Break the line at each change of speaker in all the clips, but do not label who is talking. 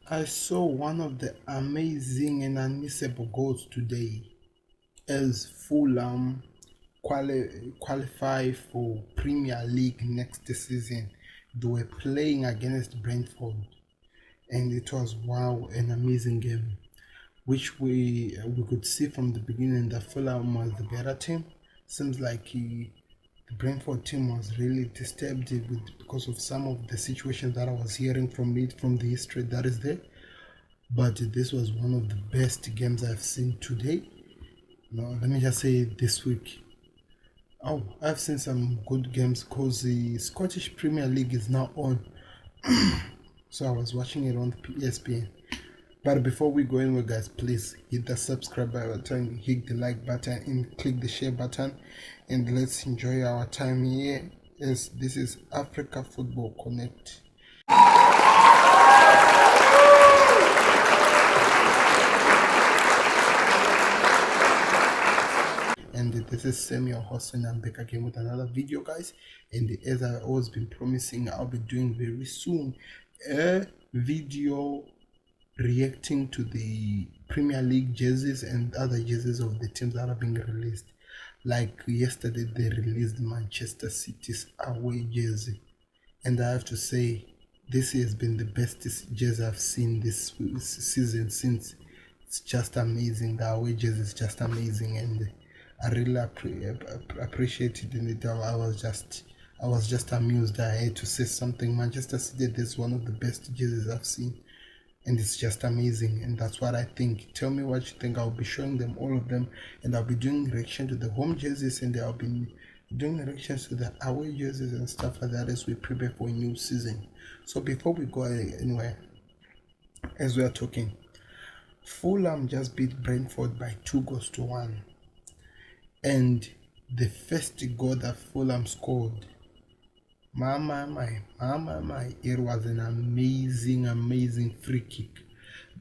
I saw one of the amazing and unmissable goals today as Fulham qualify for Premier League next season. They were playing against Brentford, and it was wow, an amazing game, which we could see from the beginning that Fulham was the better team. Seems like the Brentford team was really disturbed because of some of the situations that I was hearing from the history that is there. But this was one of the best games I've seen today. No, let me just say this week. Oh, I've seen some good games because the Scottish Premier League is now on. So I was watching it on the ESPN. But before we go anywhere, guys, please hit the subscribe button, hit the like button, and click the share button. And let's enjoy our time here as this is Africa Football Connect. And this is Samuel Hossein. I'm back again with another video, guys. And as I've always been promising, I'll be doing very soon a video reacting to the Premier League jerseys and other jerseys of the teams that are being released. Like yesterday, they released Manchester City's away jersey, and I have to say, this has been the best jersey I've seen this season since. It's just amazing. The away jersey is just amazing, and I really appreciated it. I was just amused. I had to say something. Manchester City, this is one of the best jerseys I've seen, and it's just amazing, and that's what I think. Tell me what you think. I'll be showing them all of them, and I'll be doing reaction to the home jerseys, and I'll be doing reactions to the away jerseys and stuff like that as we prepare for a new season. So before we go anywhere, as we are talking, Fulham just beat Brentford by 2-1, and the first goal that Fulham scored, my, it was an amazing free kick.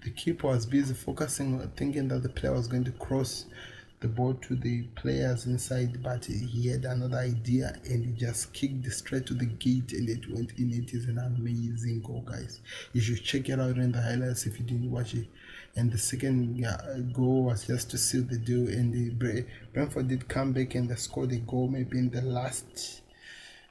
The keeper was busy focusing, thinking that the player was going to cross the ball to the players inside, but he had another idea and he just kicked straight to the gate and it went in. It is an amazing goal, guys. You should check it out in the highlights if you didn't watch it. And the second goal was just to seal the deal, and the Brentford did come back and they scored a goal maybe in the last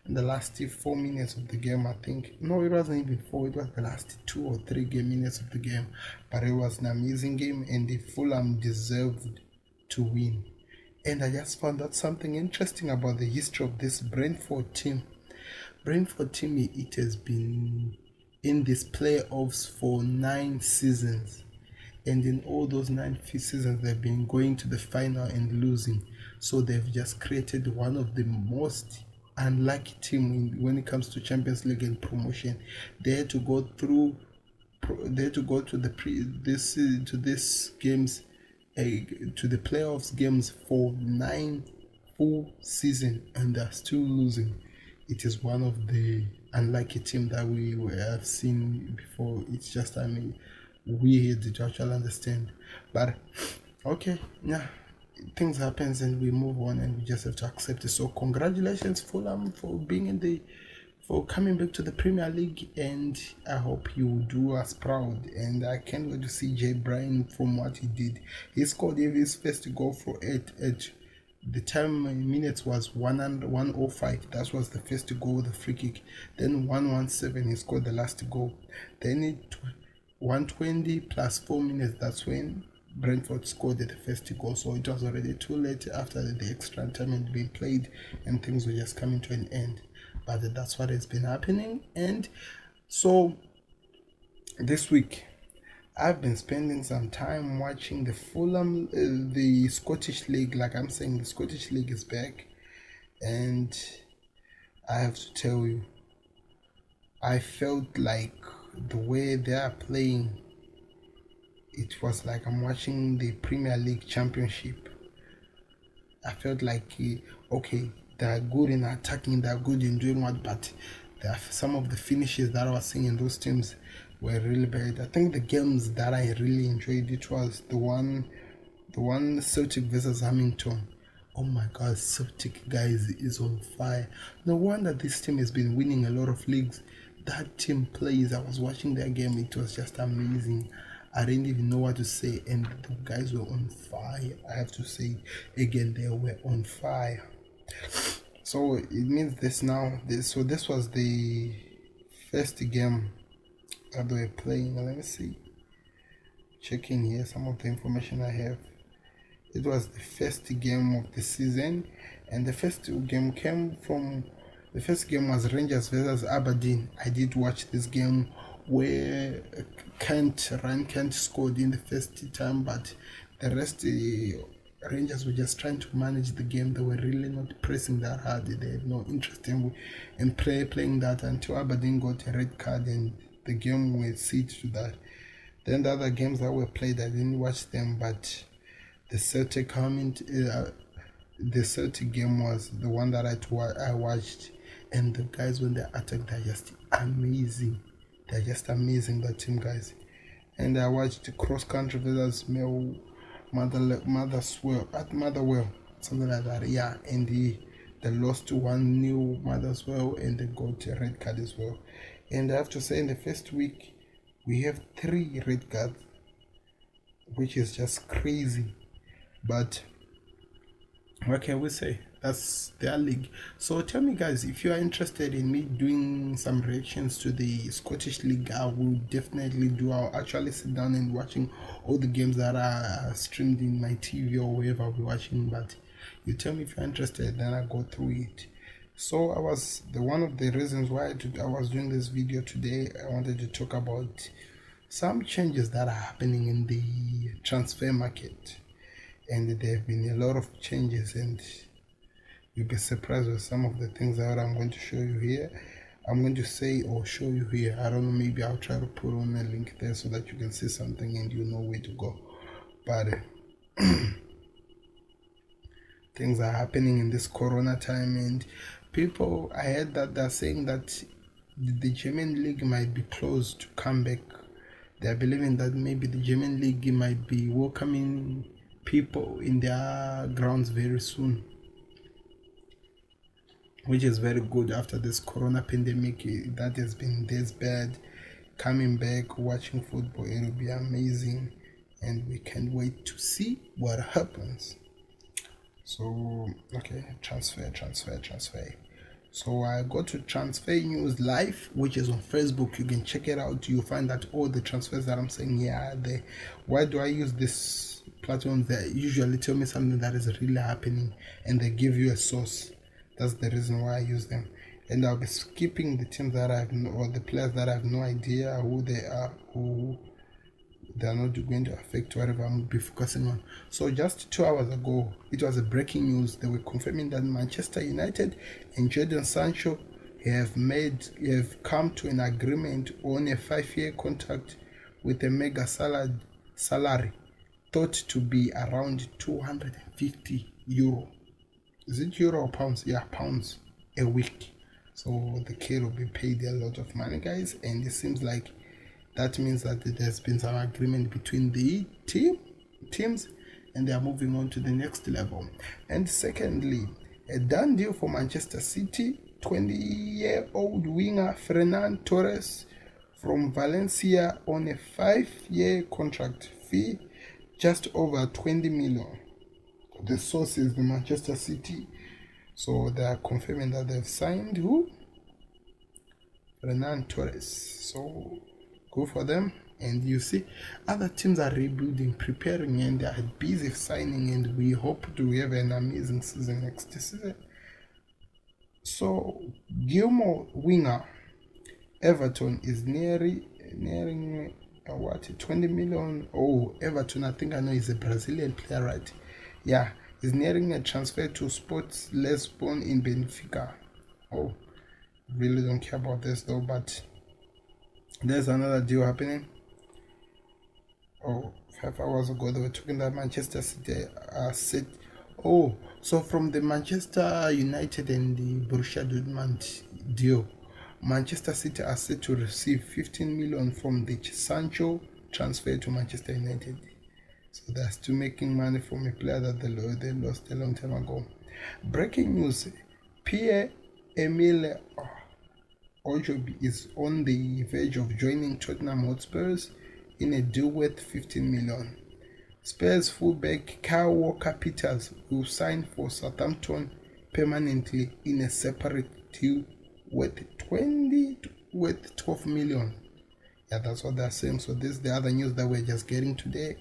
4 minutes of the game, I think. No, it wasn't even 4, it was the last 2 or 3 minutes of the game. But it was an amazing game, and the Fulham deserved to win. And I just found out something interesting about the history of this Brentford team. Brentford team, it has been in these playoffs for 9 seasons. And in all those 9 seasons, they've been going to the final and losing. So they've just created one of the most unlucky team when it comes to Champions League and promotion. They had to go through. They had to go to this games, to the playoffs games for 9 full season, and they're still losing. It is one of the unlucky team that we have seen before. It's just, I mean, weird to actually understand, but okay, yeah, things happens and we move on and we just have to accept it. So congratulations Fulham for for coming back to the Premier League, and I hope you do us proud. And I can't wait to see Jay Bryan from what he did. He scored his first goal for at the time minutes was 105. That was the first goal, the free kick. Then 117 he scored the last goal. Then it 120 plus 4 minutes, that's when Brentford scored the first goal. So it was already too late after the extra time had been played and things were just coming to an end. But that's what has been happening. And so this week I've been spending some time watching the Fulham, the Scottish League. Like I'm saying, the Scottish League is back, and I have to tell you, I felt like the way they are playing, it was like I'm watching the Premier League Championship. I felt like, okay, they're good in attacking, they're good in doing what, but some of the finishes that I was seeing in those teams were really bad. I think the games that I really enjoyed, it was the one Celtic versus Hamilton. Oh my God, Celtic, guys, is on fire. No wonder this team has been winning a lot of leagues. that team plays, I was watching their game, it was just amazing. I didn't even know what to say, and the guys were on fire. I have to say again, they were on fire. So it means this now. This was the first game that they were playing. Let me see. Checking here some of the information I have. It was the first game of the season, and the first game was Rangers versus Aberdeen. I did watch this game where Ryan Kent scored in the first time, but the rest, Rangers were just trying to manage the game. They were really not pressing that hard. They had no interest in playing that until Aberdeen got a red card, and the game went seat to that. Then the other games that were played, I didn't watch them, but the Celtic game was the one that I watched, and the guys when they attack, they're just amazing. They're just amazing, that team, guys. And I watched cross country versus Motherwell, something like that. Yeah, and they lost to 1-0 Motherwell, and they got a red card as well. And I have to say, in the first week, we have 3 red cards, which is just crazy. But what can we say? That's their league. So tell me, guys, if you are interested in me doing some reactions to the Scottish League, I will definitely do. I'll actually sit down and watching all the games that are streamed in my TV or wherever I'll be watching. But you tell me if you're interested, then I go through it. So one of the reasons why I was doing this video today, I wanted to talk about some changes that are happening in the transfer market. And there have been a lot of changes, and you'll be surprised with some of the things that I'm going to show you here. I'm going to say or show you here. I don't know, maybe I'll try to put on a link there so that you can see something and you know where to go. But things are happening in this corona time, and people, I heard that they're saying that the German league might be closed to come back. They're believing that maybe the German league might be welcoming people in their grounds very soon, which is very good after this corona pandemic that has been this bad. Coming back, watching football, it will be amazing, and we can't wait to see what happens. So okay, transfer. So I go to Transfer News Live, which is on Facebook. You can check it out. You'll find that all the transfers that I'm saying here are there. Why do I use this platform? They usually tell me something that is really happening, and they give you a source. That's the reason why I use them. And I'll be skipping the teams that I have or the players that I have no idea who they are, who they are not going to affect whatever I'm going to be focusing on. So just 2 hours ago, it was a breaking news. They were confirming that Manchester United and Jadon Sancho have come to an agreement on a 5-year contract with a mega salary thought to be around 250 euro. Is it euro or pounds? Yeah, pounds a week. So the kid will be paid a lot of money, guys, and it seems like that means that there's been some agreement between the teams, and they are moving on to the next level. And secondly, a done deal for Manchester City. 20-year-old winger Ferran Torres from Valencia on a 5-year contract, fee just over 20 million. The source is the Manchester City, so they are confirming that they've signed who? Ferran Torres. So go for them. And you see, other teams are rebuilding, preparing, and they are busy signing, and we hope to have an amazing season next season. So Gilmore winger Everton is nearing 20 million. Oh, Everton, I think I know, is a Brazilian player, right? Yeah, he's nearing a transfer to Sports Lisbon in Benfica. Oh, really don't care about this though, but there's another deal happening. Oh, 5 hours ago they were talking that Manchester City are set. Oh, so from the Manchester United and the Borussia Dortmund deal, Manchester City are set to receive 15 million from the Sancho transfer to Manchester United. So they're still making money from a player that they lost a long time ago. Breaking news: Pierre-Emile Ojobi is on the verge of joining Tottenham Hotspurs in a deal worth 15 million. Spurs fullback Kyle Walker-Peters will sign for Southampton permanently in a separate deal worth 12 million. Yeah, that's what they're saying. So this is the other news that we're just getting today,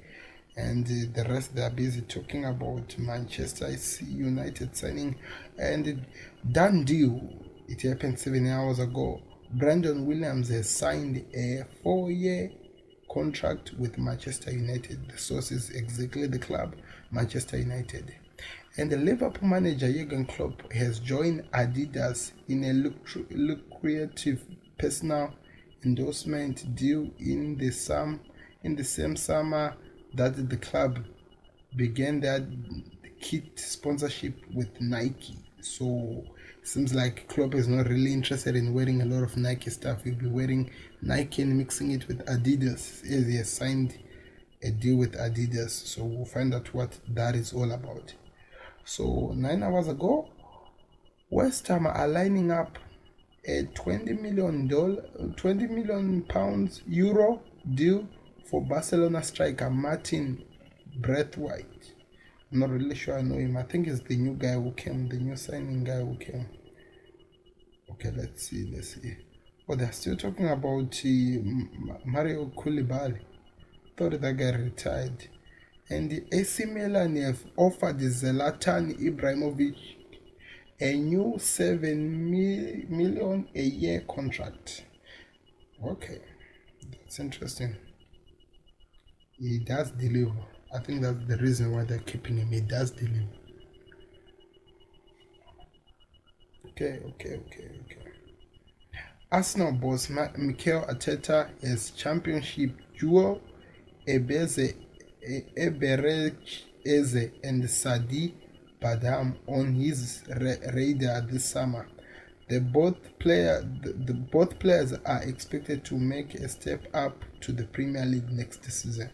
and the rest they're busy talking about Manchester United signing and done deal. It happened 7 hours ago. Brandon Williams has signed a 4-year contract with Manchester United. The source is exactly the club, Manchester United. And the Liverpool manager Jurgen Klopp has joined Adidas in a lucrative personal endorsement deal in the same summer that the club began their kit sponsorship with Nike. So it seems like Klopp is not really interested in wearing a lot of Nike stuff. He'll be wearing Nike and mixing it with Adidas, as he has signed a deal with Adidas. So we'll find out what that is all about. So 9 hours ago, West Ham are lining up a $20 million euro deal for Barcelona striker Martin Braithwaite. I'm not really sure I know him. I think it's the new guy who came, the new signing guy who came. Okay, let's see. Oh, they're still talking about Mario Koulibaly. Thought that guy retired. And the AC Milan have offered Zlatan Ibrahimovic a new 7 million a year contract. Okay, that's interesting. He does deliver. I think that's the reason why they're keeping him. He does deliver. Okay. Arsenal boss Mikel Arteta has championship duo Eberechi Eze and Sadi Badam on his radar this summer. Both players are expected to make a step up to the Premier League next season.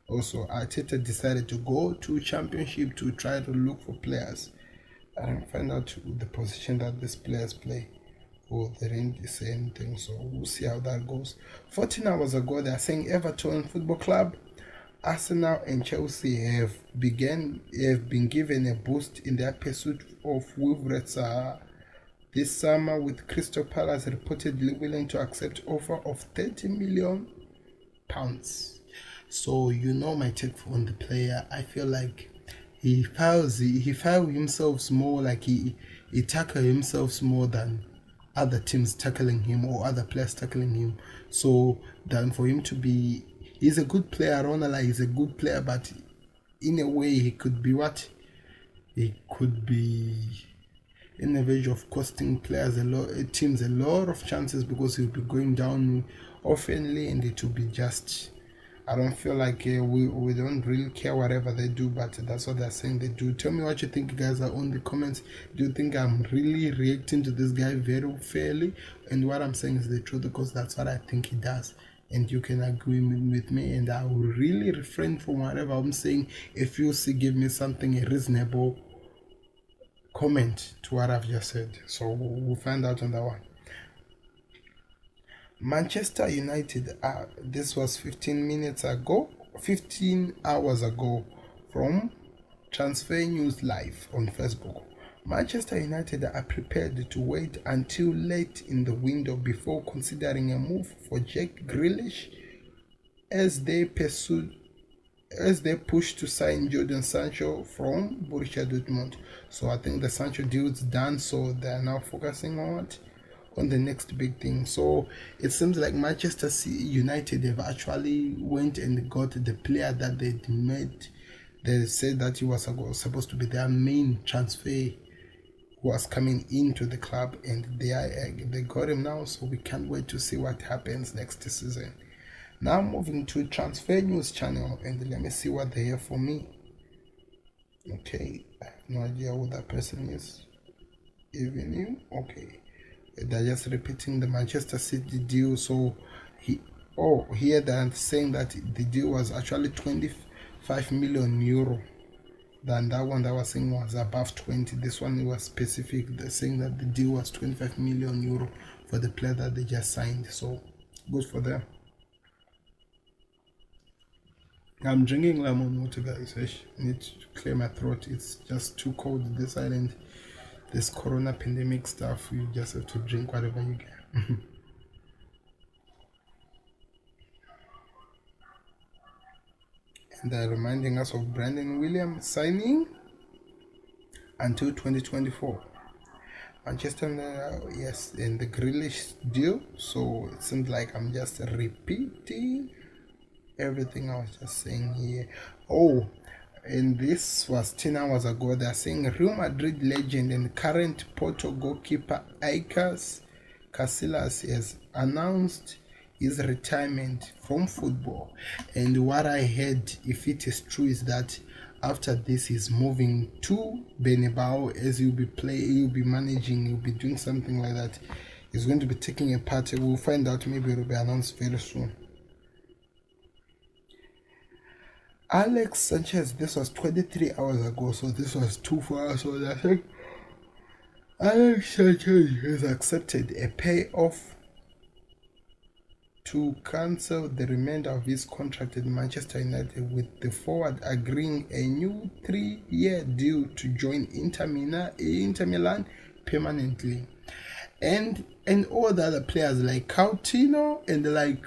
Also, Arteta decided to go to Championship to try to look for players and find out the position that these players play. Oh, they didn't say anything, so we'll see how that goes. 14 hours ago, they are saying Everton Football Club, Arsenal and Chelsea have been given a boost in their pursuit of Wilfred this summer, with Crystal Palace reportedly willing to accept offer of £30 million. So you know my take on the player. I feel like he fouls himself more, like he tackles himself more than other teams tackling him or other players tackling him. So then for him to be, he's a good player. Ronald is a good player, but in a way he could be what? He could be in the verge of costing teams a lot of chances, because he'll be going down oftenly, and it will be just, I don't feel like we don't really care whatever they do, but that's what they're saying they do. Tell me what you think, guys, are on the comments. Do you think I'm really reacting to this guy very fairly, and what I'm saying is the truth? Because that's what I think he does, and you can agree with me, and I will really refrain from whatever I'm saying if you give me something a reasonable comment to what I've just said. So we'll find out on that one. Manchester United, this was 15 hours ago from Transfer News Live on Facebook. Manchester United are prepared to wait until late in the window before considering a move for Jack Grealish as they push to sign Jadon Sancho from Borussia Dortmund. So I think the Sancho deal is done, so they are now focusing on the next big thing. So it seems like Manchester United have actually went and got the player that they made. They said that he was supposed to be their main transfer who was coming into the club, and they got him now. So we can't wait to see what happens next season. Now moving to Transfer News channel, and let me see what they have for me. Okay, I have no idea who that person is. Even you? Okay. They're just repeating the Manchester City deal. So here they're saying that the deal was actually 25 million euro. Then that one that was saying was above 20. This one was specific. They're saying that the deal was 25 million euro for the player that they just signed. So good for them. I'm drinking lemon water, guys. I need to clear my throat. It's just too cold this island. This corona pandemic stuff, you just have to drink whatever you get. And they're reminding us of Brandon Williams signing until 2024. Manchester, yes, in the Grealish deal. So it seems like I'm just repeating everything I was just saying here. Oh, and this was 10 hours ago. They're saying Real Madrid legend and current Porto goalkeeper Iker Casillas has announced his retirement from football. And what I heard, if it is true, is that after this he's moving to Benibao, as he'll be managing, he'll be doing something like that. He's going to be taking a part. We'll find out. Maybe it will be announced very soon. Alex Sanchez, this was 23 hours ago, so this was 2 hours. So I think Alex Sanchez has accepted a payoff to cancel the remainder of his contract at Manchester United, with the forward agreeing a new 3-year deal to join Inter Milan permanently. And all the other players like Coutinho and like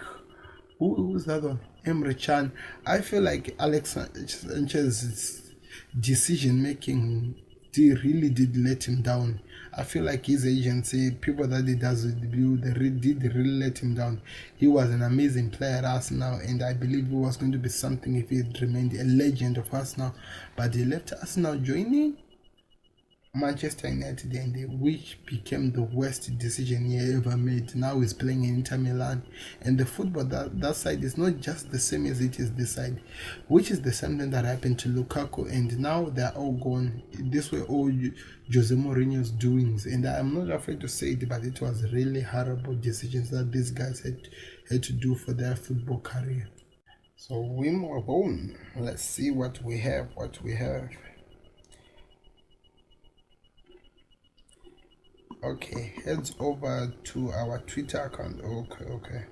who's that one? Emre Can. I feel like Alex Sanchez's decision making really did let him down. I feel like his agency, people that he does with did really let him down. He was an amazing player at Arsenal, and I believe he was going to be something if he had remained a legend of Arsenal. But he left Arsenal, joining Manchester United, and which became the worst decision he ever made. Now he's playing in Inter Milan, and the football that side is not just the same as it is this side, which is the same thing that happened to Lukaku, and now they're all gone. This were all Jose Mourinho's doings, and I'm not afraid to say it, but it was really horrible decisions that these guys had to do for their football career. So Wimbledon, let's see what we have. Okay, heads over to our Twitter account. Okay.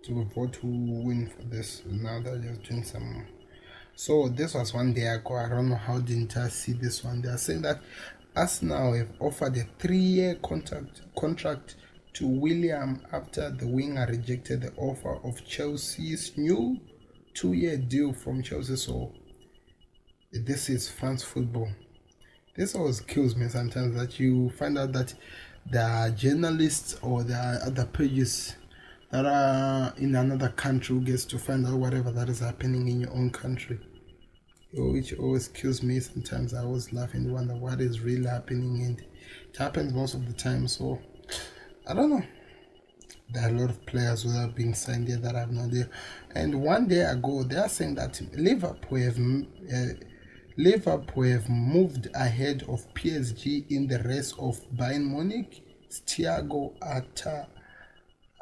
To vote who will win for this. Now they're just doing some. So this was 1 day ago. I don't know how didn't I see this one. They are saying that Arsenal have offered a 3-year contract to William after the winger rejected the offer of Chelsea's new 2-year deal from Chelsea. So this is France football. This always kills me sometimes, that you find out that there are journalists or there are other pages that are in another country who gets to find out whatever that is happening in your own country, which always kills me. Sometimes I always laugh and wonder what is really happening, and it happens most of the time. So I don't know. There are a lot of players who are being signed here that I have no idea. And 1 day ago, they are saying that Liverpool have moved ahead of PSG in the race of Bayern Munich. Thiago Atta,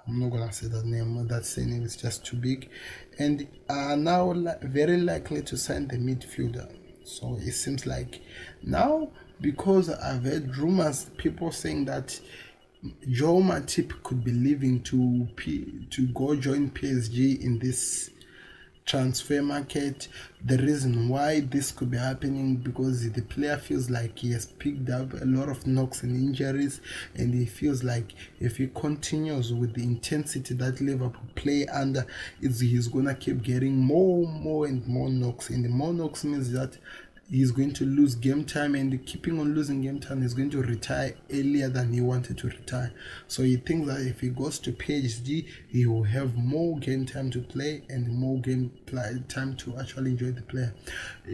I'm not gonna say that name. That name is just too big, and are now very likely to sign the midfielder. So it seems like now, because I've heard rumors, people saying that Joe Matip could be leaving to go join PSG in this transfer market. The reason why this could be happening, because the player feels like he has picked up a lot of knocks and injuries, and he feels like if he continues with the intensity that Liverpool play under, he's gonna keep getting more and more knocks, and the more knocks means that he's going to lose game time, and keeping on losing game time, he's going to retire earlier than he wanted to retire. So he thinks that if he goes to PSG, he will have more game time to play and more game time to actually enjoy the player,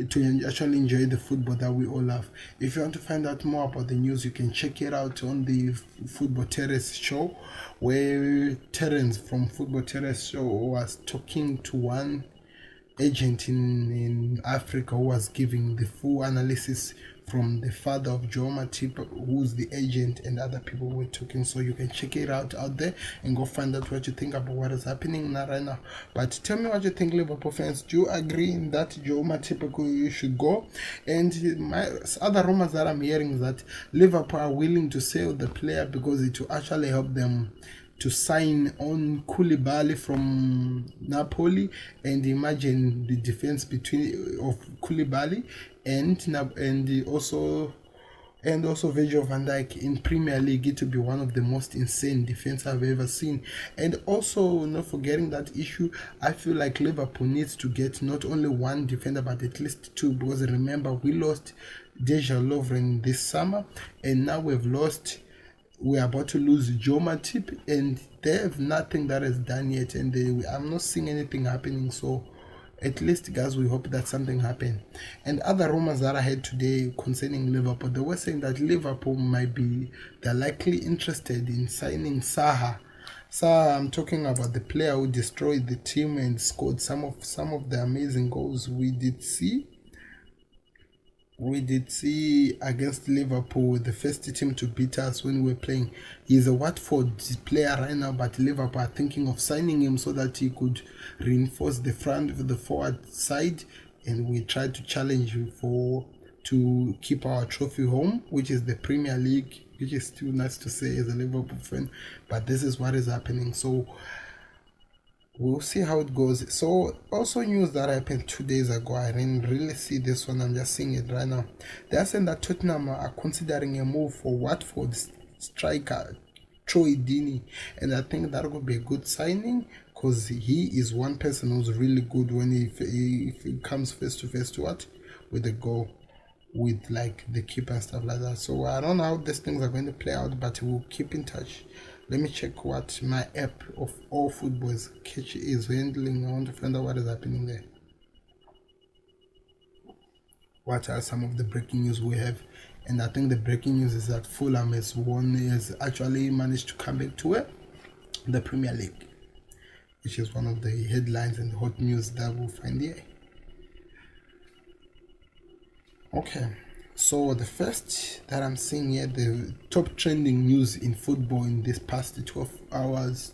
to actually enjoy the football that we all love. If you want to find out more about the news, you can check it out on the Football Terrace show, where Terence from Football Terrace show was talking to one agent in Africa who was giving the full analysis from the father of Joe Matip, who's the agent, and other people were talking. So you can check it out there and go find out what you think about what is happening now right now. But tell me what you think, Liverpool fans. Do you agree that Joe Matip should go? And my other rumors that I'm hearing is that Liverpool are willing to sell the player because it will actually help them to sign on Koulibaly from Napoli, and imagine the defense between of Koulibaly and also Virgil van Dijk in Premier League. It to be one of the most insane defense I've ever seen. And also, not forgetting that issue, I feel like Liverpool needs to get not only one defender but at least two, because remember we lost Deja Lovren this summer, and now we're about to lose Joe Matip, and they have nothing that is done yet, and I'm not seeing anything happening. So at least, guys, we hope that something happened. And other rumors that I heard today concerning Liverpool, they were saying that Liverpool they're likely interested in signing Saha. Saha, I'm talking about the player who destroyed the team and scored some of the amazing goals we did see against Liverpool, the first team to beat us when we were playing. He's a Watford player right now, but Liverpool are thinking of signing him so that he could reinforce the front of the forward side, and we try to challenge him to keep our trophy home, which is the Premier League, which is too nice to say as a Liverpool fan, but this is what is happening. So we'll see how it goes. So also news that happened 2 days ago, I didn't really see this one, I'm just seeing it right now. They're saying that Tottenham are considering a move for Watford striker Troy Deeney, and I think that would be a good signing, because he is one person who's really good when he comes face to face with the goal, with like the keeper and stuff like that. So I don't know how these things are going to play out, but we'll keep in touch. Let me check what my app of all footballs catch is handling. I want to find out what is happening there. What are some of the breaking news we have? And I think the breaking news is that Fulham has actually managed to come back to the Premier League, which is one of the headlines and hot news that we'll find here. Okay, so the first that I'm seeing here, the top trending news in football in this past 24 hours,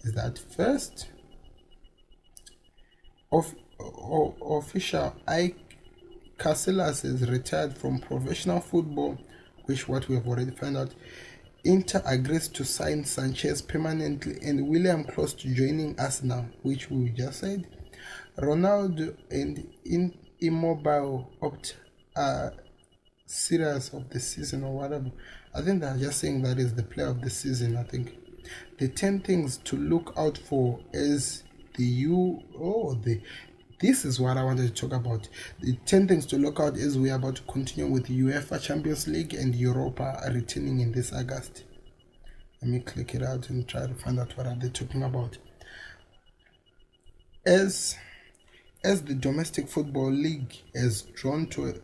is that first official Ike Casillas is retired from professional football, which what we have already found out. Inter agrees to sign Sanchez permanently, and William close to joining Arsenal, which we just said. Ronaldo and Immobile opt series of the season or whatever. I think they're just saying that is the player of the season. I think the 10 things to look out for is this is what I wanted to talk about. The 10 things to look out is we are about to continue with UEFA Champions League, and Europa are returning in this August. Let me click it out and try to find out what are they talking about. As the domestic football league has drawn to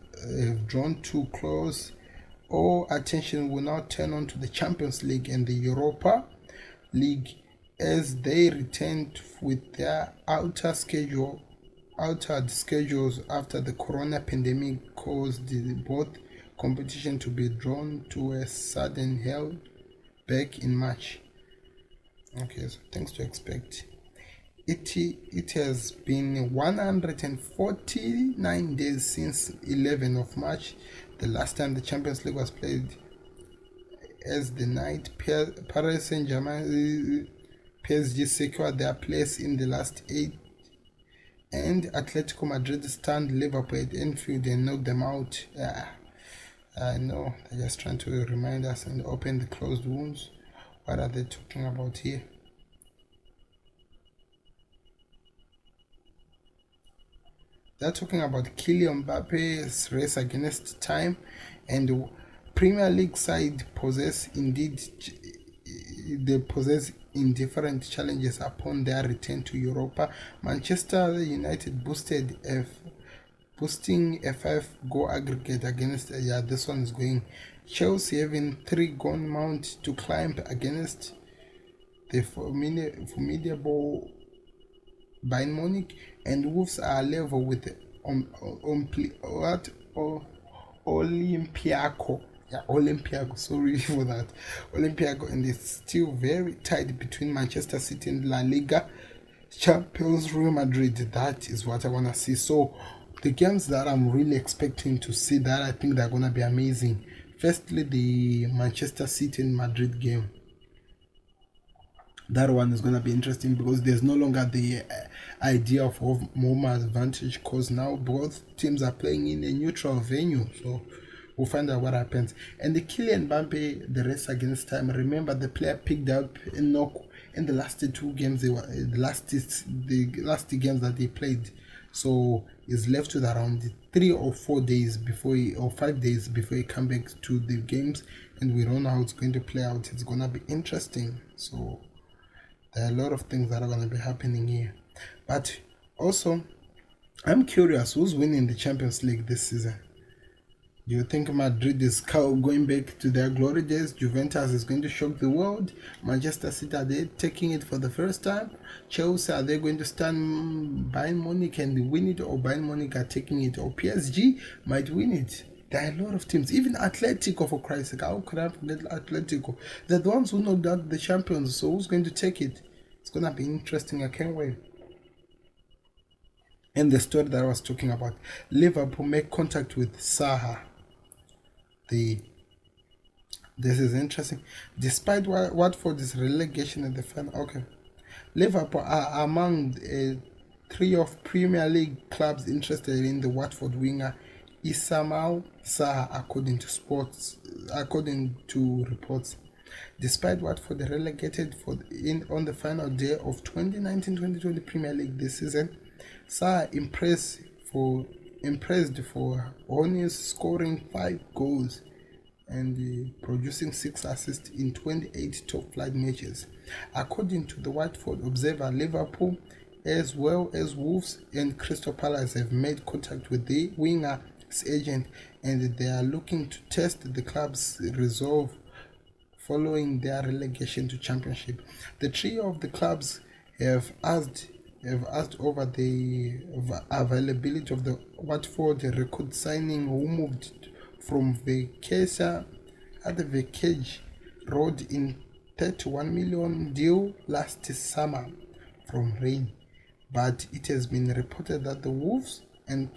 close, all attention will now turn on to the Champions League and the Europa League as they return with their altered schedules after the corona pandemic caused both competition to be drawn to a sudden halt back in March. Okay, so things to expect. It has been 149 days since 11th of March, the last time the Champions League was played, as the night Paris Saint-Germain PSG secured their place in the last 8, and Atletico Madrid stunned Liverpool at Anfield and knocked them out. I know, they're just trying to remind us and open the closed wounds. What are they talking about here? They're talking about Kylian Mbappe's race against time, and the Premier League side possess indifferent challenges upon their return to Europa. Manchester United boosting a 5-goal aggregate against this one is going. Chelsea having 3-goal mount to climb against the formidable Bayern Munich, and Wolves are level with Olympiaco. Yeah, Olympiaco. Sorry for that. Olympiaco, and it's still very tight between Manchester City and La Liga champions Real Madrid. That is what I want to see. So the games that I'm really expecting to see that I think they're gonna be amazing. Firstly, the Manchester City and Madrid game. That one is going to be interesting because there's no longer the idea of home advantage, because now both teams are playing in a neutral venue. So we'll find out what happens. And the Kylian Mbappe, the race against time. Remember, the player picked up a knock in the last two games. They were the last games that they played. So he's left with around 3 or 4 days before or 5 days before he come back to the games, and we don't know how it's going to play out. It's gonna be interesting. So there are a lot of things that are going to be happening here. But also, I'm curious, who's winning the Champions League this season? Do you think Madrid is going back to their glory days? Juventus is going to shock the world? Manchester City, are they taking it for the first time? Chelsea, are they going to stand Bayern Munich and win it? Or Bayern Munich are taking it? Or PSG might win it? There are a lot of teams, even Atletico, for Christ's sake. How could I forget Atletico? They're the ones who knocked out the champions, so who's going to take it? It's going to be interesting. I can't wait. And the story that I was talking about, Liverpool make contact with Saha. This is interesting. Despite Watford's relegation in the final, okay, Liverpool are among 3 of Premier League clubs interested in the Watford winger Ismail Saha, according to reports. Despite Watford relegated on the final day of 2019-2020 Premier League this season, Saha impressed for honors, scoring 5 goals and producing 6 assists in 28 top-flight matches. According to the Watford Observer, Liverpool, as well as Wolves and Crystal Palace, have made contact with the winger's agent, and they are looking to test the club's resolve following their relegation to Championship. The trio of the clubs have asked over the availability of the Watford record signing, who moved from Vicaria at the Vicarage Road in 31 million deal last summer from Rennes. But it has been reported that the Wolves and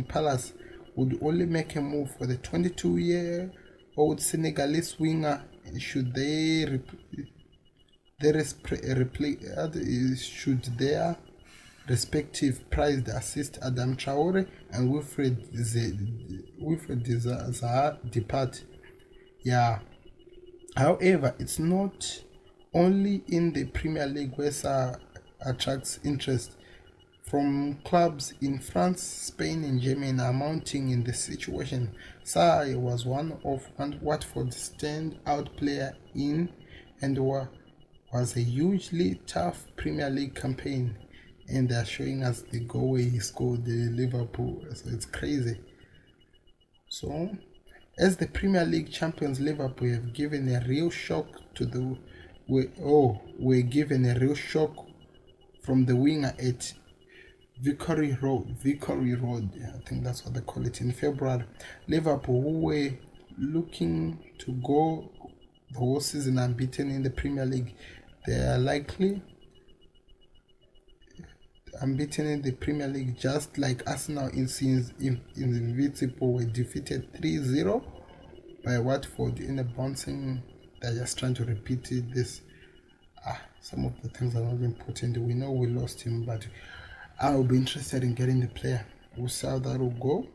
Palace would only make a move for the 22-year-old Senegalese winger should their respective prized assist Adam Traore and Wilfred Zaha depart. Yeah. However, it's not only in the Premier League where Zaha attracts interest. From clubs in France, Spain, and Germany are mounting in the situation. Zaha was one of Watford's stand-out player in and was a hugely tough Premier League campaign, and they're showing us the goal where he scored the Liverpool. So it's crazy. So, as the Premier League champions, Liverpool have given a real shock to we're given a real shock from the winger at Vickery Road, I think that's what they call it, in February. Liverpool, who were looking to go the whole season unbeaten in the Premier League, they are likely unbeaten in the Premier League, just like Arsenal in Invincible were defeated 3-0 by Watford in a bouncing. They're just trying to repeat this. Some of the things are not important. We know we lost him, but I'll be interested in getting the player. We'll see how that will go.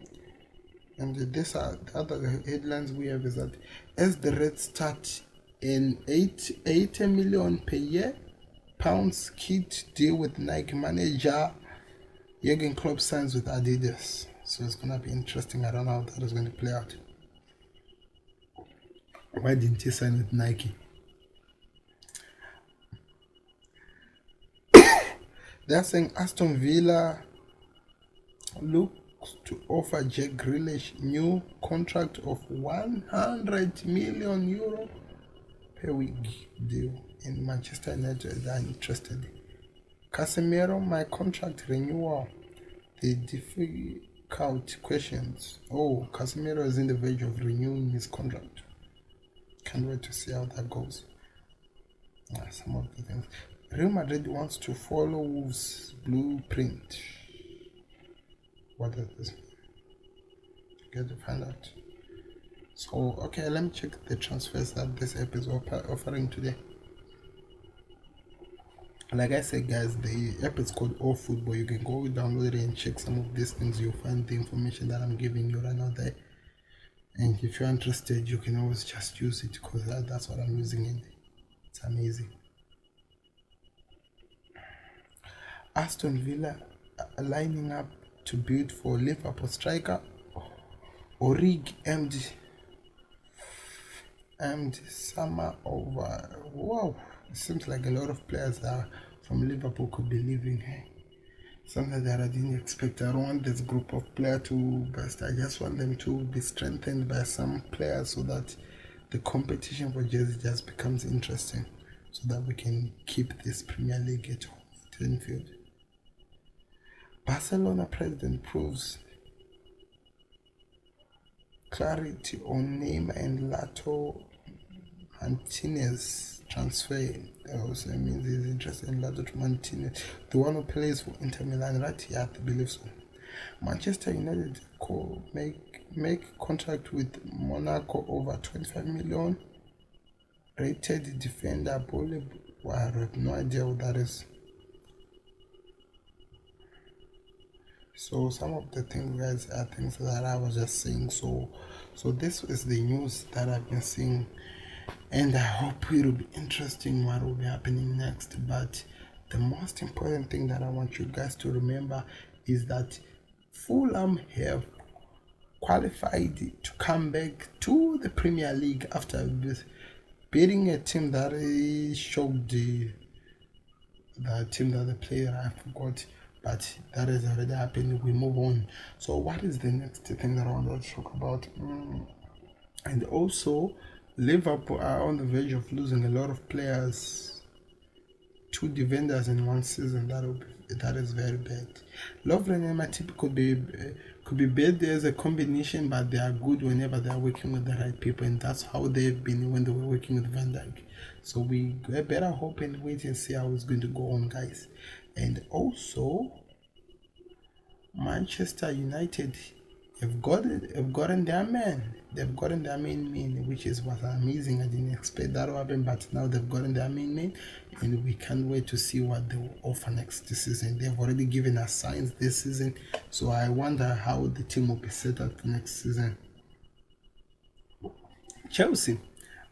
And these are the other headlines we have, is that as the Reds start an 80 million per year pounds kit deal with Nike manager Jurgen Klopp signs with Adidas. So it's going to be interesting. I don't know how that is going to play out. Why didn't he sign with Nike? They're saying Aston Villa looks to offer Jack Grealish new contract of €100 million per week deal, and Manchester United are interested. Casemiro, my contract renewal. The difficult questions. Oh, Casemiro is in the verge of renewing his contract. Can't wait to see how that goes. Some of the things. Real Madrid wants to follow Wolves' blueprint. What does this mean? Get to find out. So, okay, let me check the transfers that this app is offering today. Like I said, guys, the app is called All Football. You can go download it and check some of these things. You'll find the information that I'm giving you right now there. And if you're interested, you can always just use it because that's what I'm using it. It's amazing. Aston Villa lining up to bid for Liverpool striker Origi and summer over. Wow, it seems like a lot of players that from Liverpool could be leaving here. Something that I didn't expect. I don't want this group of players to burst. I just want them to be strengthened by some players so that the competition for Jersey just becomes interesting, so that we can keep this Premier League at home at Anfield. Barcelona president proves clarity on Neymar and Lato Martinez transfer. Also means he's interested in Lato Martinez, the one who plays for Inter Milan, right? Yeah, I believe so. Manchester United make contract with Monaco over 25 million. Rated defender Bole. I have no idea what that is. So some of the things, guys, are things that I was just saying. So this is the news that I've been seeing, and I hope it will be interesting what will be happening next. But the most important thing that I want you guys to remember is that Fulham have qualified to come back to the Premier League after beating a team that showed the team that they played. I forgot. But that has already happened. We move on. So what is the next thing that I want to talk about? And also, Liverpool are on the verge of losing a lot of players, 2 defenders in one season. That is very bad. Lovren and Matip could be bad as a combination, but they are good whenever they are working with the right people, and that's how they've been when they were working with Van Dijk. So we better hope and wait and see how it's going to go on, guys. And also, Manchester United have gotten their man. They've gotten their main man, which was amazing. I didn't expect that to happen, but now they've gotten their main man, and we can't wait to see what they will offer next season. They've already given us signs this season, so I wonder how the team will be set up for next season. Chelsea,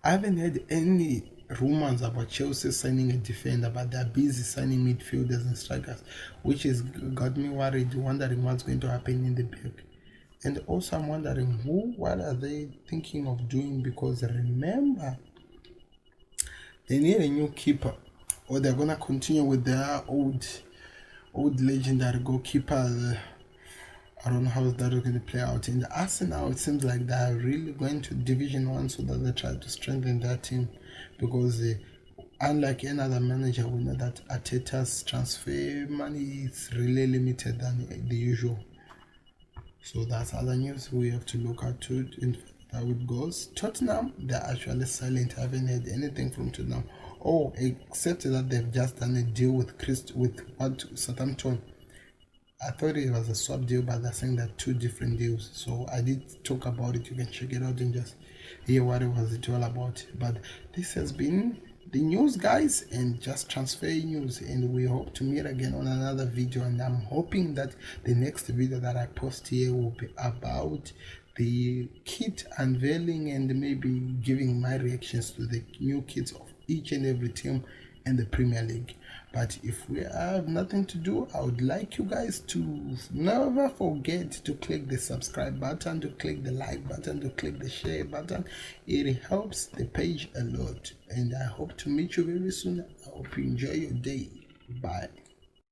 I haven't heard any rumors about Chelsea signing a defender, but they're busy signing midfielders and strikers, which has got me worried, wondering what's going to happen in the back. And also I'm wondering what are they thinking of doing, because remember, they need a new keeper, or they're gonna continue with their old legendary goalkeeper. I don't know how that is going to play out. In the Arsenal, it seems like they're really going to Division 1 so that they try to strengthen their team, because unlike any other manager, we know that Arteta's transfer money is really limited than the usual. So that's other news we have to look at to how it goes. Tottenham, they're actually silent. I haven't heard anything from Tottenham. Oh, except that they've just done a deal with Southampton. I thought it was a swap deal, but they're saying that 2 different deals. So I did talk about it. You can check it out and just hear what it was all about. But this has been the news, guys, and just transfer news. And we hope to meet again on another video. And I'm hoping that the next video that I post here will be about the kit unveiling and maybe giving my reactions to the new kits of each and every team in the Premier League. But if we have nothing to do, I would like you guys to never forget to click the subscribe button, to click the like button, to click the share button. It helps the page a lot, and I hope to meet you very soon. I hope you enjoy your day. Bye.